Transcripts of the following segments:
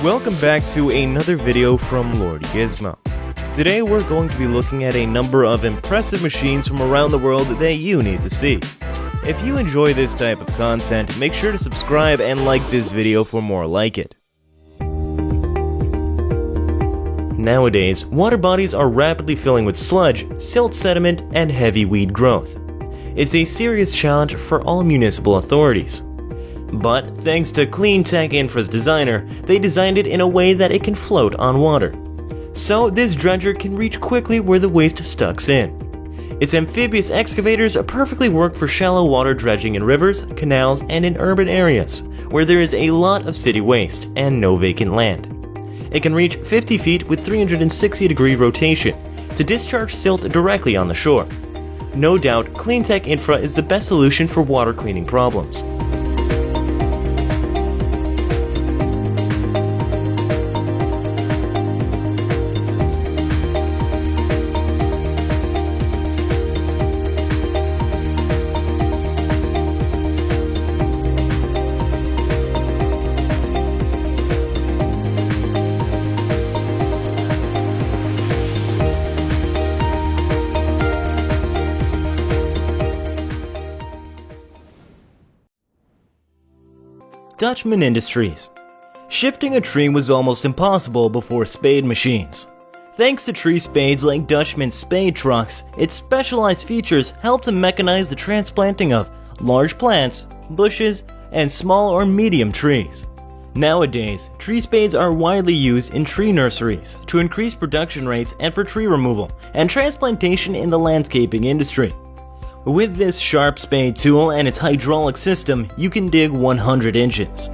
Welcome back to another video from Lord Gizmo. Today we're going to be looking at a number of impressive machines from around the world that you need to see. If you enjoy this type of content, make sure to subscribe and like this video for more like it. Nowadays, water bodies are rapidly filling with sludge, silt sediment, and heavy weed growth. It's a serious challenge for all municipal authorities. But thanks to CLEANTEC Infra's designer, they designed it in a way that it can float on water. So this dredger can reach quickly where the waste stucks in. Its amphibious excavators perfectly work for shallow water dredging in rivers, canals, and in urban areas, where there is a lot of city waste and no vacant land. It can reach 50 feet with 360-degree rotation to discharge silt directly on the shore. No doubt, CLEANTEC Infra is the best solution for water cleaning problems. DUTCHMAN Industries. Shifting a tree was almost impossible before spade machines. Thanks to tree spades like DUTCHMAN's spade trucks, its specialized features help to mechanize the transplanting of large plants, bushes, and small or medium trees. Nowadays, tree spades are widely used in tree nurseries to increase production rates and for tree removal and transplantation in the landscaping industry. With this sharp spade tool and its hydraulic system, you can dig 100 inches.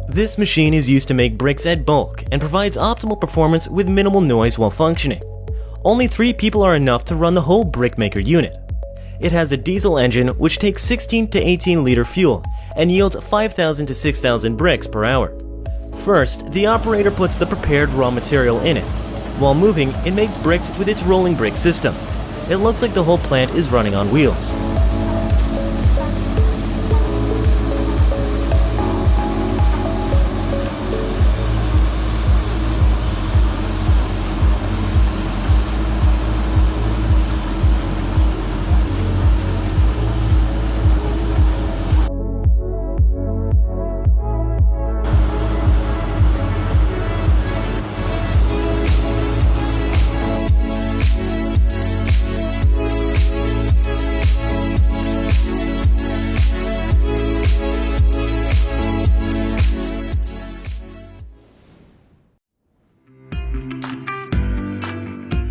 This machine is used to make bricks at bulk and provides optimal performance with minimal noise while functioning. Only 3 people are enough to run the whole brickmaker unit. It has a diesel engine which takes 16 to 18 liter fuel and yields 5,000 to 6,000 bricks per hour. First, the operator puts the prepared raw material in it. While moving, it makes bricks with its rolling brick system. It looks like the whole plant is running on wheels.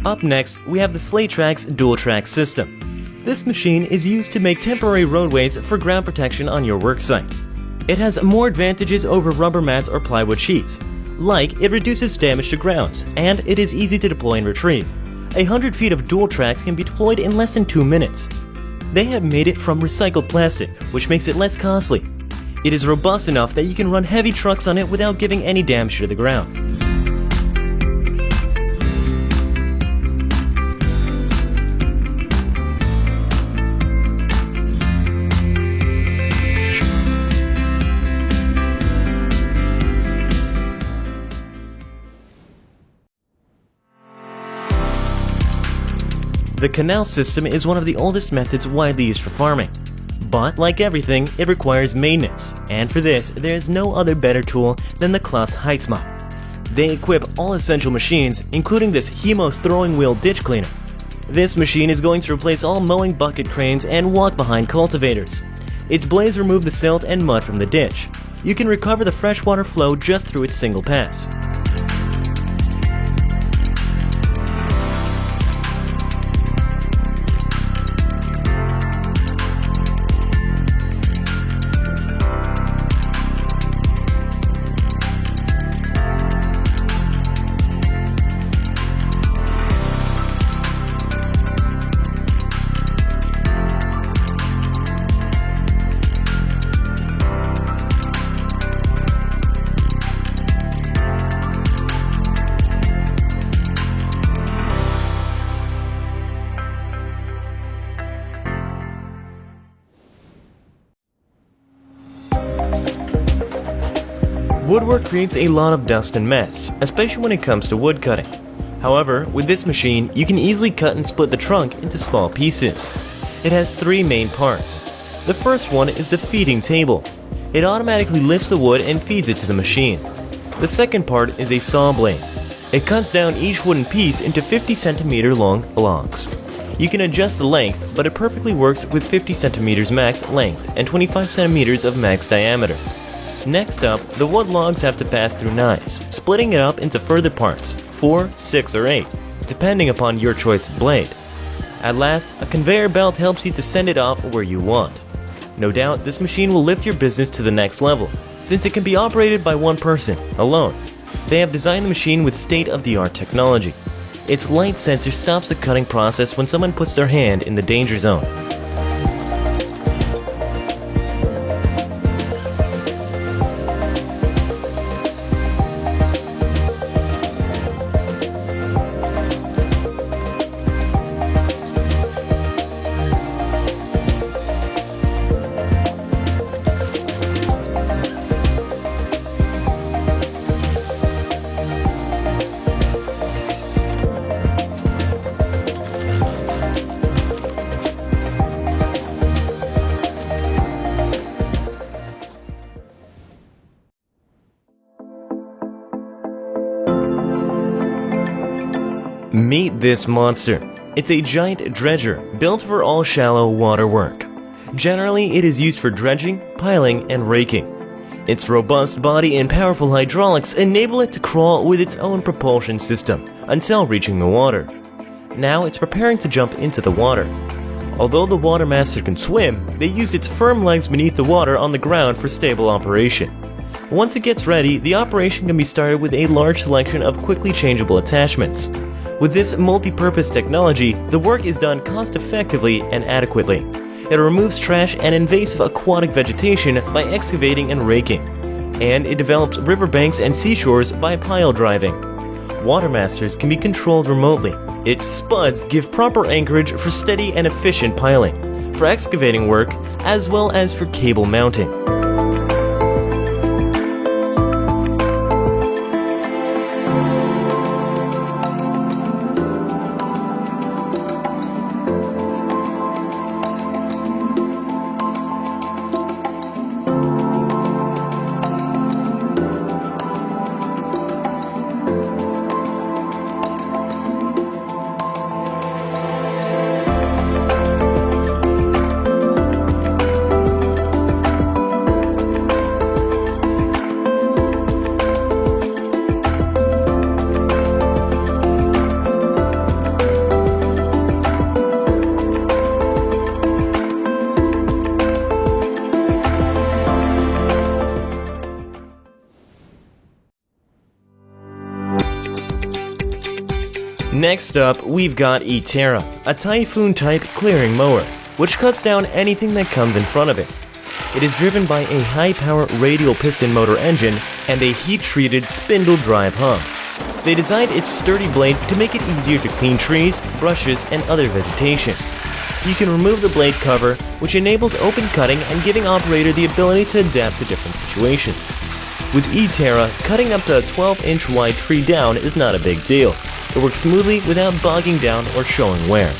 Up next, we have the SLATTRAX dual-track system. This machine is used to make temporary roadways for ground protection on your worksite. It has more advantages over rubber mats or plywood sheets, like it reduces damage to grounds, and it is easy to deploy and retrieve. 100 feet of dual tracks can be deployed in less than 2 minutes. They have made it from recycled plastic, which makes it less costly. It is robust enough that you can run heavy trucks on it without giving any damage to the ground. The canal system is one of the oldest methods widely used for farming. But like everything, it requires maintenance, and for this, there is no other better tool than the KLAAS HAITSMA. They equip all essential machines, including this Gizmo throwing wheel ditch cleaner. This machine is going to replace all mowing bucket cranes and walk-behind cultivators. Its blades remove the silt and mud from the ditch. You can recover the freshwater flow just through its single pass. Woodwork creates a lot of dust and mess, especially when it comes to wood cutting. However, with this machine, you can easily cut and split the trunk into small pieces. It has three main parts. The first one is the feeding table. It automatically lifts the wood and feeds it to the machine. The second part is a saw blade. It cuts down each wooden piece into 50 cm long blocks. You can adjust the length, but it perfectly works with 50 cm max length and 25 cm of max diameter. Next up, the wood logs have to pass through knives, splitting it up into further parts, 4, 6, or 8, depending upon your choice of blade. At last, a conveyor belt helps you to send it off where you want. No doubt, this machine will lift your business to the next level, since it can be operated by one person, alone. They have designed the machine with state-of-the-art technology. Its light sensor stops the cutting process when someone puts their hand in the danger zone. Meet this monster. It's a giant dredger built for all shallow water work. Generally, it is used for dredging, piling, and raking. Its robust body and powerful hydraulics enable it to crawl with its own propulsion system until reaching the water. Now it's preparing to jump into the water. Although the WATERMASTER can swim, they use its firm legs beneath the water on the ground for stable operation. Once it gets ready, the operation can be started with a large selection of quickly changeable attachments. With this multi-purpose technology, the work is done cost-effectively and adequately. It removes trash and invasive aquatic vegetation by excavating and raking. And it develops riverbanks and seashores by pile driving. WATERMASTERs can be controlled remotely. Its spuds give proper anchorage for steady and efficient piling, for excavating work, as well as for cable mounting. Next up, we've got ETERRA, a typhoon-type clearing mower, which cuts down anything that comes in front of it. It is driven by a high-power radial piston motor engine and a heat-treated spindle drive hub. They designed its sturdy blade to make it easier to clean trees, brushes, and other vegetation. You can remove the blade cover, which enables open cutting and giving operator the ability to adapt to different situations. With ETERRA, cutting up to a 12-inch wide tree down is not a big deal. It works smoothly without bogging down or showing wear.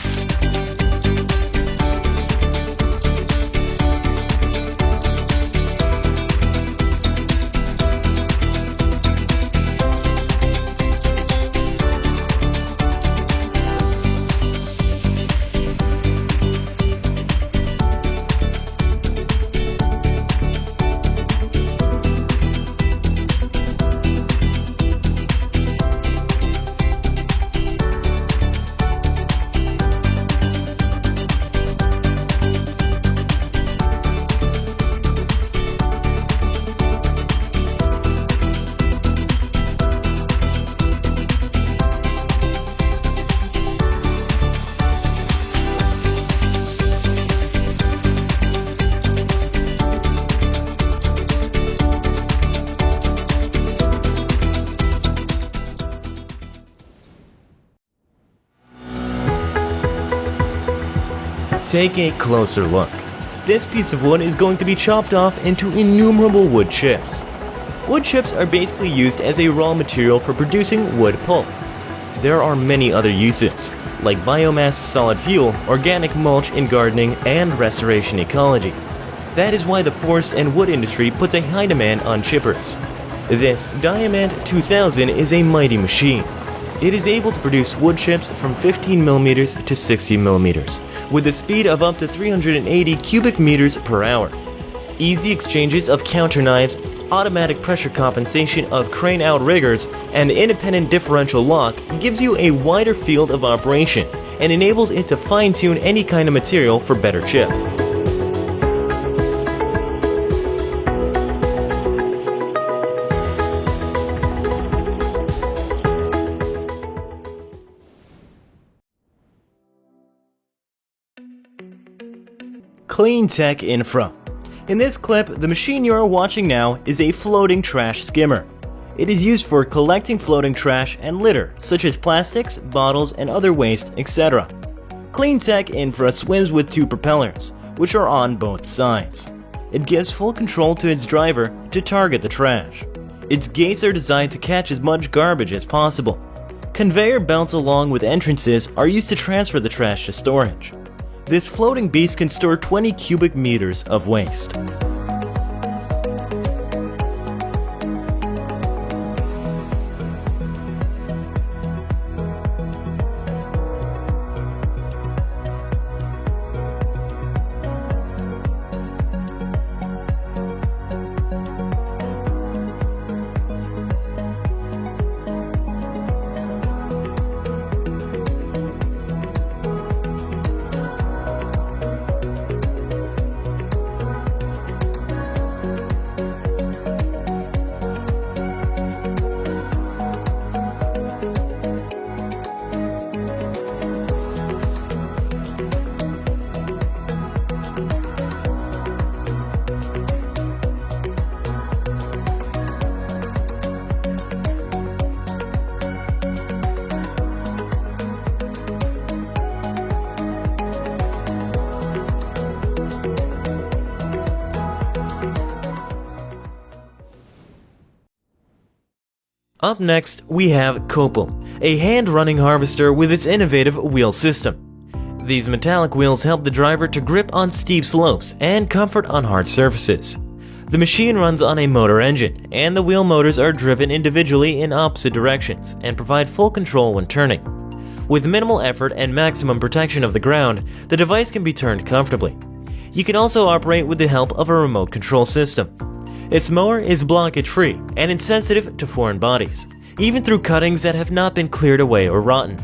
Take a closer look. This piece of wood is going to be chopped off into innumerable wood chips. Wood chips are basically used as a raw material for producing wood pulp. There are many other uses, like biomass solid fuel, organic mulch in gardening, and restoration ecology. That is why the forest and wood industry puts a high demand on chippers. This Diamant 2000 is a mighty machine. It is able to produce wood chips from 15mm to 60mm, with a speed of up to 380 cubic meters per hour. Easy exchanges of counter knives, automatic pressure compensation of crane outriggers, and independent differential lock gives you a wider field of operation and enables it to fine-tune any kind of material for better chip. CLEANTEC Infra. In this clip, the machine you are watching now is a floating trash skimmer. It is used for collecting floating trash and litter, such as plastics, bottles, and other waste, etc. CLEANTEC Infra swims with two propellers, which are on both sides. It gives full control to its driver to target the trash. Its gates are designed to catch as much garbage as possible. Conveyor belts along with entrances are used to transfer the trash to storage. This floating beast can store 20 cubic meters of waste. Up next, we have KÖPPL, a hand-running harvester with its innovative wheel system. These metallic wheels help the driver to grip on steep slopes and comfort on hard surfaces. The machine runs on a motor engine, and the wheel motors are driven individually in opposite directions and provide full control when turning. With minimal effort and maximum protection of the ground, the device can be turned comfortably. You can also operate with the help of a remote control system. Its mower is blockage-free and insensitive to foreign bodies, even through cuttings that have not been cleared away or rotten.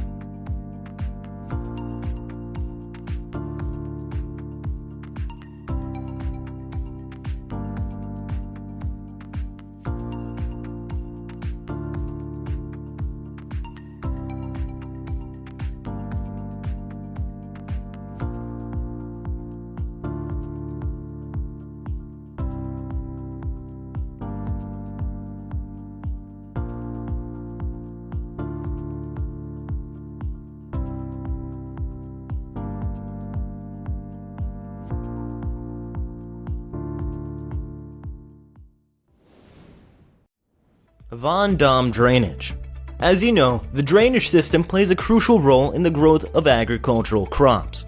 VANDAELE drainage. As you know, the drainage system plays a crucial role in the growth of agricultural crops.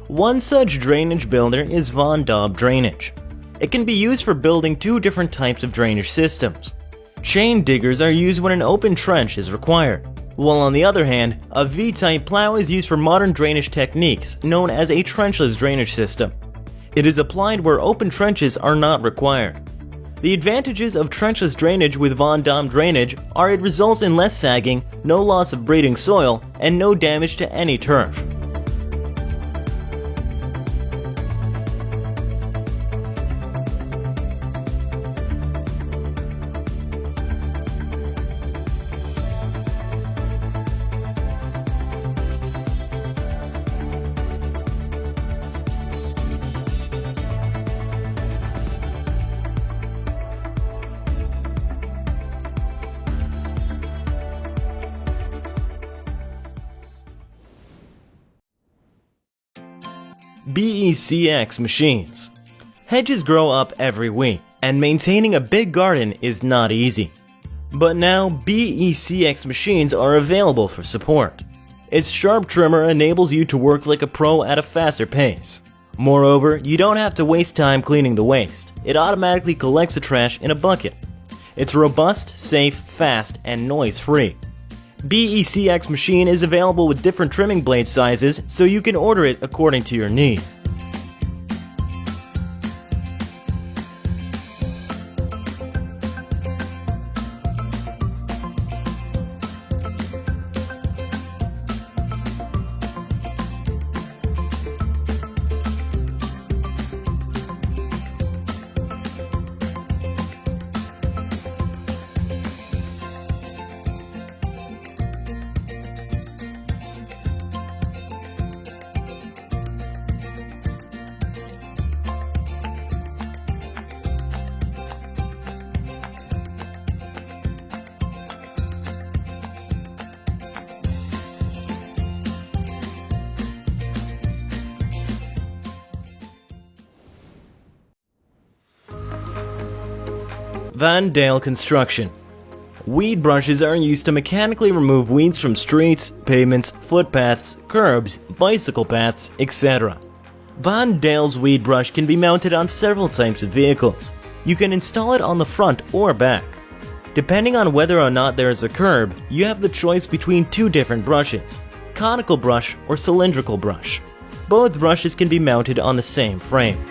One such drainage builder is VANDAELE drainage. It can be used for building two different types of drainage systems. Chain diggers are used when an open trench is required, while on the other hand, a V-type plow is used for modern drainage techniques known as a trenchless drainage system. It is applied where open trenches are not required. The advantages of trenchless drainage with VANDAELE drainage are it results in less sagging, no loss of breeding soil, and no damage to any turf. BECX machines. Hedges grow up every week, And maintaining a big garden is not easy. But now BECX machines are available for support. Its sharp trimmer enables you to work like a pro at a faster pace. Moreover, you don't have to waste time cleaning the waste. It automatically collects the trash in a bucket. It's robust, safe, fast, and noise-free. BECX machine is available with different trimming blade sizes, so you can order it according to your need. VANDAELE construction. Weed brushes are used to mechanically remove weeds from streets, pavements, footpaths, curbs, bicycle paths, etc. VANDAELE's weed brush can be mounted on several types of vehicles. You can install it on the front or back. Depending on whether or not there is a curb, you have the choice between two different brushes, conical brush or cylindrical brush. Both brushes can be mounted on the same frame.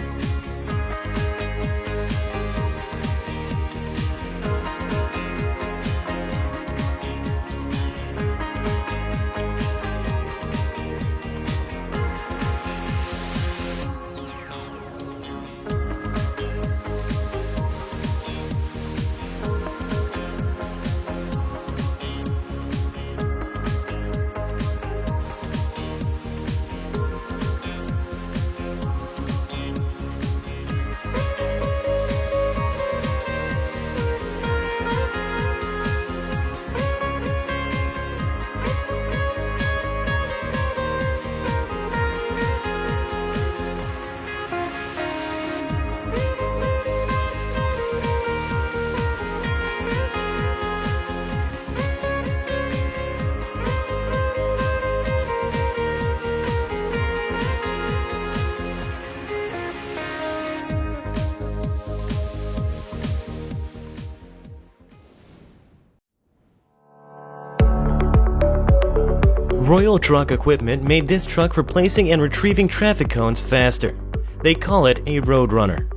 Royal Truck Equipment made this truck for placing and retrieving traffic cones faster. They call it a roadrunner.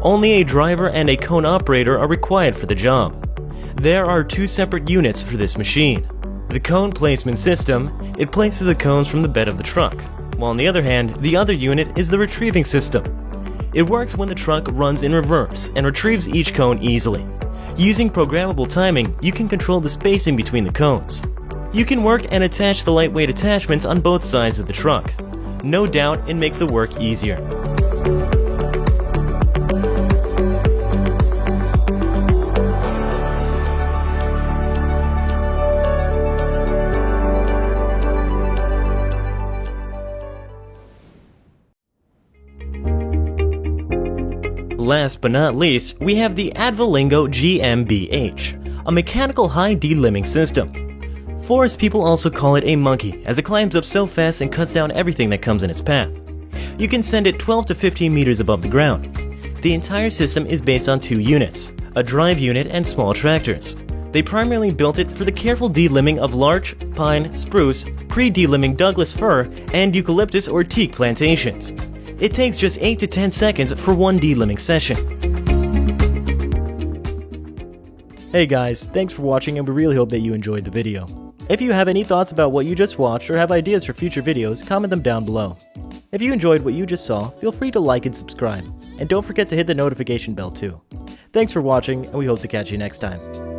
Only a driver and a cone operator are required for the job. There are two separate units for this machine. The cone placement system, it places the cones from the bed of the truck, while on the other hand, the other unit is the retrieving system. It works when the truck runs in reverse and retrieves each cone easily. Using programmable timing, you can control the spacing between the cones. You can work and attach the lightweight attachments on both sides of the truck. No doubt it makes the work easier. Last but not least, we have the ADVALIGNO GMBH, a mechanical high D-limbing system. Forest people also call it a monkey, as it climbs up so fast and cuts down everything that comes in its path. You can send it 12 to 15 meters above the ground. The entire system is based on two units, a drive unit and small tractors. They primarily built it for the careful de-limbing of larch, pine, spruce, pre-de-limbing Douglas fir, and eucalyptus or teak plantations. It takes just 8 to 10 seconds for one de-limbing session. Hey guys, thanks for watching and we really hope that you enjoyed the video. If you have any thoughts about what you just watched or have ideas for future videos, comment them down below. If you enjoyed what you just saw, feel free to like and subscribe. And don't forget to hit the notification bell too. Thanks for watching, and we hope to catch you next time.